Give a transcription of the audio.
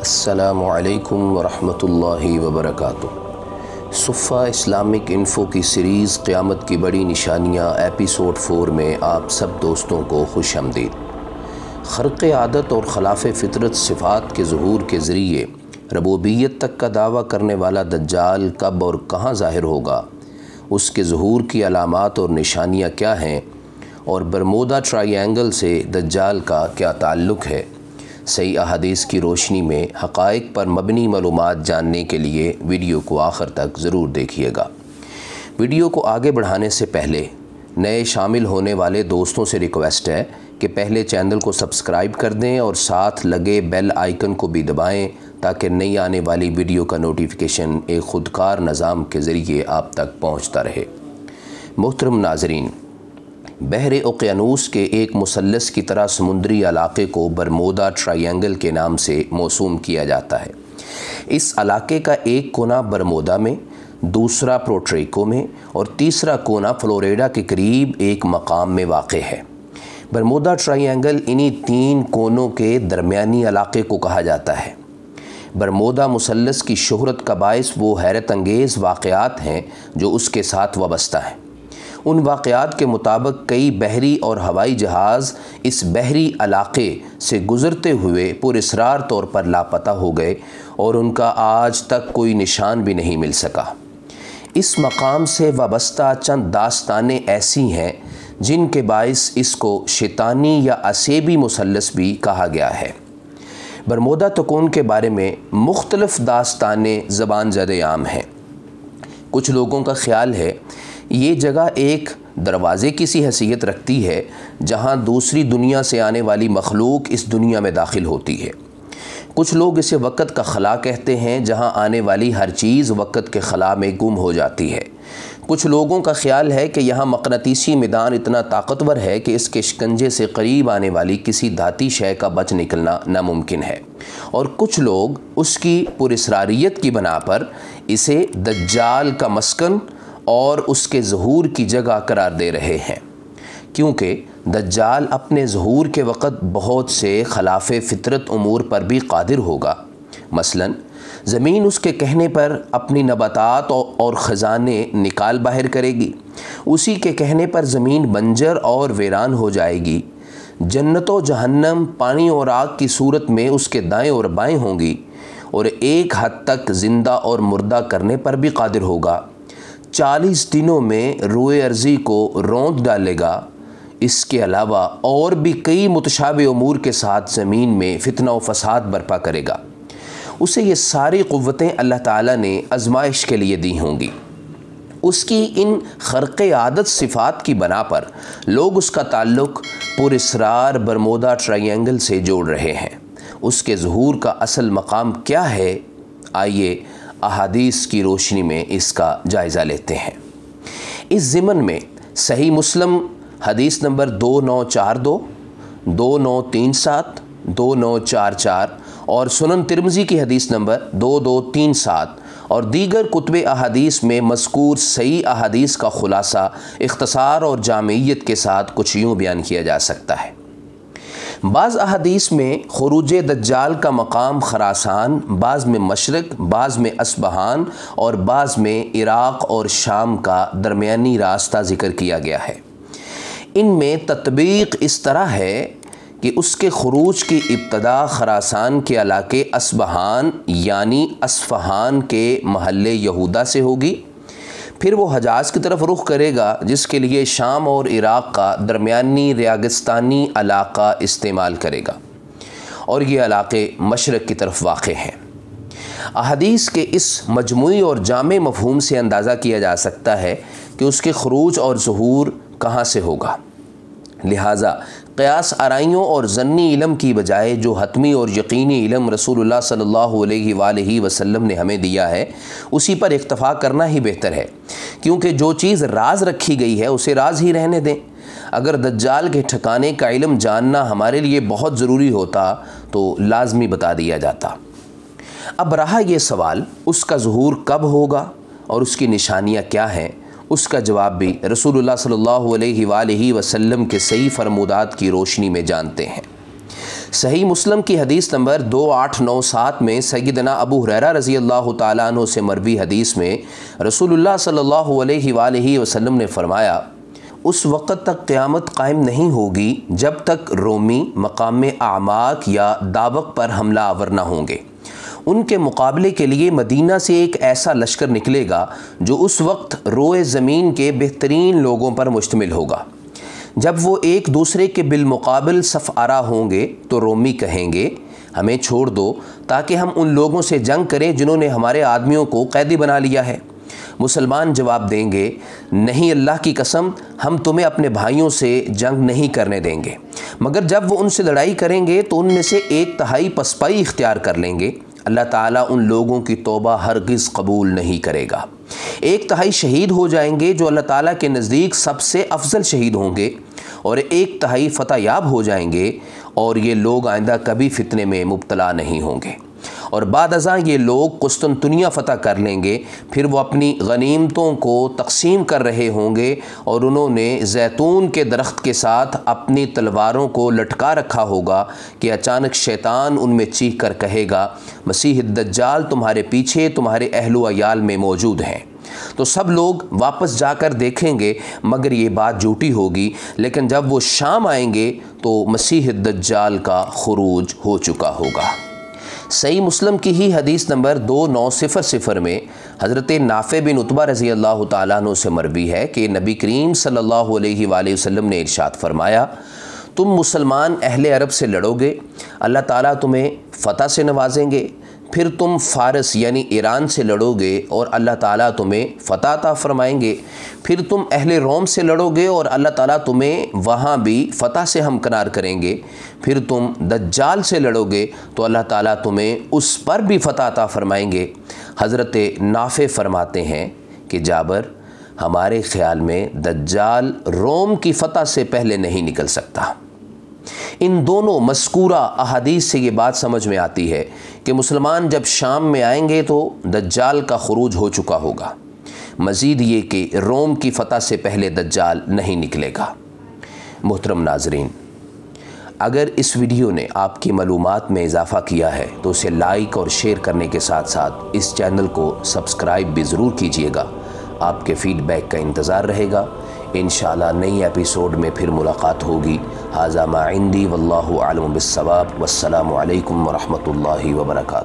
السلام علیکم ورحمۃ اللہ وبرکاتہ۔ صفحہ اسلامک انفو کی سیریز قیامت کی بڑی نشانیاں ایپیسوڈ 4 میں آپ سب دوستوں کو خوش آمدید۔ خرق عادت اور خلاف فطرت صفات کے ظہور کے ذریعے ربوبیت تک کا دعویٰ کرنے والا دجال کب اور کہاں ظاہر ہوگا، اس کے ظہور کی علامات اور نشانیاں کیا ہیں، اور برمودا ٹرائی اینگل سے دجال کا کیا تعلق ہے، صحیح احادیث کی روشنی میں حقائق پر مبنی معلومات جاننے کے لیے ویڈیو کو آخر تک ضرور دیکھیے گا۔ ویڈیو کو آگے بڑھانے سے پہلے نئے شامل ہونے والے دوستوں سے ریکویسٹ ہے کہ پہلے چینل کو سبسکرائب کر دیں اور ساتھ لگے بیل آئیکن کو بھی دبائیں تاکہ نئی آنے والی ویڈیو کا نوٹیفیکیشن ایک خودکار نظام کے ذریعے آپ تک پہنچتا رہے۔ محترم ناظرین، بحر اوقیانوس کے ایک مثلث کی طرح سمندری علاقے کو برمودا ٹرائی اینگل کے نام سے موسوم کیا جاتا ہے۔ اس علاقے کا ایک کونا برمودا میں، دوسرا پورٹریکو میں اور تیسرا کونا فلوریڈا کے قریب ایک مقام میں واقع ہے۔ برمودا ٹرائی اینگل انہی تین کونوں کے درمیانی علاقے کو کہا جاتا ہے۔ برمودا مثلث کی شہرت کا باعث وہ حیرت انگیز واقعات ہیں جو اس کے ساتھ وابستہ ہیں۔ ان واقعات کے مطابق کئی بحری اور ہوائی جہاز اس بحری علاقے سے گزرتے ہوئے پراسرار طور پر لاپتہ ہو گئے اور ان کا آج تک کوئی نشان بھی نہیں مل سکا۔ اس مقام سے وابستہ چند داستانیں ایسی ہیں جن کے باعث اس کو شیطانی یا اسیبی مثلث بھی کہا گیا ہے۔ برمودا تکون کے بارے میں مختلف داستانیں زبان زد عام ہیں۔ کچھ لوگوں کا خیال ہے یہ جگہ ایک دروازے کی سی حیثیت رکھتی ہے جہاں دوسری دنیا سے آنے والی مخلوق اس دنیا میں داخل ہوتی ہے۔ کچھ لوگ اسے وقت کا خلا کہتے ہیں جہاں آنے والی ہر چیز وقت کے خلا میں گم ہو جاتی ہے۔ کچھ لوگوں کا خیال ہے کہ یہاں مقناطیسی میدان اتنا طاقتور ہے کہ اس کے شکنجے سے قریب آنے والی کسی دھاتی شے کا بچ نکلنا ناممکن ہے، اور کچھ لوگ اس کی پراسراریت کی بنا پر اسے دجال کا مسکن اور اس کے ظہور کی جگہ قرار دے رہے ہیں، کیونکہ دجال اپنے ظہور کے وقت بہت سے خلاف فطرت امور پر بھی قادر ہوگا۔ مثلا زمین اس کے کہنے پر اپنی نباتات اور خزانے نکال باہر کرے گی، اسی کے کہنے پر زمین بنجر اور ویران ہو جائے گی۔ جنت و جہنم پانی اور آگ کی صورت میں اس کے دائیں اور بائیں ہوں گی، اور ایک حد تک زندہ اور مردہ کرنے پر بھی قادر ہوگا۔ 40 دنوں میں روئے ارضی کو روند ڈالے گا۔ اس کے علاوہ اور بھی کئی متشابہ امور کے ساتھ زمین میں فتنہ و فساد برپا کرے گا۔ اسے یہ ساری قوتیں اللہ تعالیٰ نے آزمائش کے لیے دی ہوں گی۔ اس کی ان خرق عادت صفات کی بنا پر لوگ اس کا تعلق پراسرار برمودا ٹرائی اینگل سے جوڑ رہے ہیں۔ اس کے ظہور کا اصل مقام کیا ہے؟ آئیے احادیث کی روشنی میں اس کا جائزہ لیتے ہیں۔ اس ضمن میں صحیح مسلم حدیث نمبر 2942، 2937، 2944 اور سنن ترمذی کی حدیث نمبر 2237 اور دیگر کتب احادیث میں مذکور صحیح احادیث کا خلاصہ اختصار اور جامعیت کے ساتھ کچھ یوں بیان کیا جا سکتا ہے۔ بعض احادیث میں خروج دجال کا مقام خراسان، بعض میں مشرق، بعض میں اصبہان اور بعض میں عراق اور شام کا درمیانی راستہ ذکر کیا گیا ہے۔ ان میں تطبیق اس طرح ہے کہ اس کے خروج کی ابتدا خراسان کے علاقے اصبہان یعنی اصفہان کے محلے یہودا سے ہوگی، پھر وہ حجاز کی طرف رخ کرے گا جس کے لیے شام اور عراق کا درمیانی ریگستانی علاقہ استعمال کرے گا، اور یہ علاقے مشرق کی طرف واقع ہیں۔ احادیث کے اس مجموعی اور جامع مفہوم سے اندازہ کیا جا سکتا ہے کہ اس کے خروج اور ظہور کہاں سے ہوگا۔ لہٰذا قیاس آرائیوں اور ظنی علم کی بجائے جو حتمی اور یقینی علم رسول اللہ صلی اللہ علیہ وآلہ وسلم نے ہمیں دیا ہے اسی پر اکتفا کرنا ہی بہتر ہے، کیونکہ جو چیز راز رکھی گئی ہے اسے راز ہی رہنے دیں۔ اگر دجال کے ٹھکانے کا علم جاننا ہمارے لیے بہت ضروری ہوتا تو لازمی بتا دیا جاتا۔ اب رہا یہ سوال اس کا ظہور کب ہوگا اور اس کی نشانیاں کیا ہیں، اس کا جواب بھی رسول اللہ صلی اللہ علیہ وآلہ وسلم کے صحیح فرمودات کی روشنی میں جانتے ہیں۔ صحیح مسلم کی حدیث نمبر 2897 میں سیدنا ابو ہریرہ رضی اللہ تعالیٰ عنہ سے مروی حدیث میں رسول اللہ صلی اللہ علیہ وآلہ وسلم نے فرمایا، اس وقت تک قیامت قائم نہیں ہوگی جب تک رومی مقام اعماق یا دابق پر حملہ آور نہ ہوں گے۔ ان کے مقابلے کے لیے مدینہ سے ایک ایسا لشکر نکلے گا جو اس وقت روئے زمین کے بہترین لوگوں پر مشتمل ہوگا۔ جب وہ ایک دوسرے کے بالمقابل صف آرا ہوں گے تو رومی کہیں گے، ہمیں چھوڑ دو تاکہ ہم ان لوگوں سے جنگ کریں جنہوں نے ہمارے آدمیوں کو قیدی بنا لیا ہے۔ مسلمان جواب دیں گے، نہیں، اللہ کی قسم، ہم تمہیں اپنے بھائیوں سے جنگ نہیں کرنے دیں گے۔ مگر جب وہ ان سے لڑائی کریں گے تو ان میں سے 1/3 پسپائی اختیار کر لیں گے۔ اللہ تعالیٰ ان لوگوں کی توبہ ہرگز قبول نہیں کرے گا۔ 1/3 شہید ہو جائیں گے جو اللہ تعالیٰ کے نزدیک سب سے افضل شہید ہوں گے، اور 1/3 فتح یاب ہو جائیں گے، اور یہ لوگ آئندہ کبھی فتنے میں مبتلا نہیں ہوں گے۔ اور بعد ازاں یہ لوگ قسطنطنیہ فتح کر لیں گے، پھر وہ اپنی غنیمتوں کو تقسیم کر رہے ہوں گے، اور انہوں نے زیتون کے درخت کے ساتھ اپنی تلواروں کو لٹکا رکھا ہوگا کہ اچانک شیطان ان میں چیخ کر کہے گا، مسیح الدجال تمہارے پیچھے تمہارے اہل و عیال میں موجود ہیں۔ تو سب لوگ واپس جا کر دیکھیں گے، مگر یہ بات جھوٹی ہوگی، لیکن جب وہ شام آئیں گے تو مسیح الدجال کا خروج ہو چکا ہوگا۔ صحیح مسلم کی ہی حدیث نمبر 2900 میں حضرت نافع بن عتبہ رضی اللہ تعالیٰ عنہ سے مروی ہے کہ نبی کریم صلی اللہ علیہ وآلہ وسلم نے ارشاد فرمایا، تم مسلمان اہل عرب سے لڑو گے، اللہ تعالیٰ تمہیں فتح سے نوازیں گے، پھر تم فارس یعنی ایران سے لڑو گے اور اللہ تعالیٰ تمہیں فتح عطا فرمائیں گے، پھر تم اہل روم سے لڑو گے اور اللہ تعالیٰ تمہیں وہاں بھی فتح سے ہمکنار کریں گے، پھر تم دجال سے لڑو گے تو اللہ تعالیٰ تمہیں اس پر بھی فتح عطا فرمائیں گے۔ حضرت نافع فرماتے ہیں کہ جابر، ہمارے خیال میں دجال روم کی فتح سے پہلے نہیں نکل سکتا۔ ان دونوں مذکورہ احادیث سے یہ بات سمجھ میں آتی ہے کہ مسلمان جب شام میں آئیں گے تو دجال کا خروج ہو چکا ہوگا، مزید یہ کہ روم کی فتح سے پہلے دجال نہیں نکلے گا۔ محترم ناظرین، اگر اس ویڈیو نے آپ کی معلومات میں اضافہ کیا ہے تو اسے لائک اور شیئر کرنے کے ساتھ ساتھ اس چینل کو سبسکرائب بھی ضرور کیجیے گا۔ آپ کے فیڈ بیک کا انتظار رہے گا۔ انشاءاللہ نئی ایپیسوڈ میں پھر ملاقات ہوگی۔ ھذا ما عندی واللہ اعلم بالصواب، والسلام علیکم ورحمۃ اللہ وبرکاتہ۔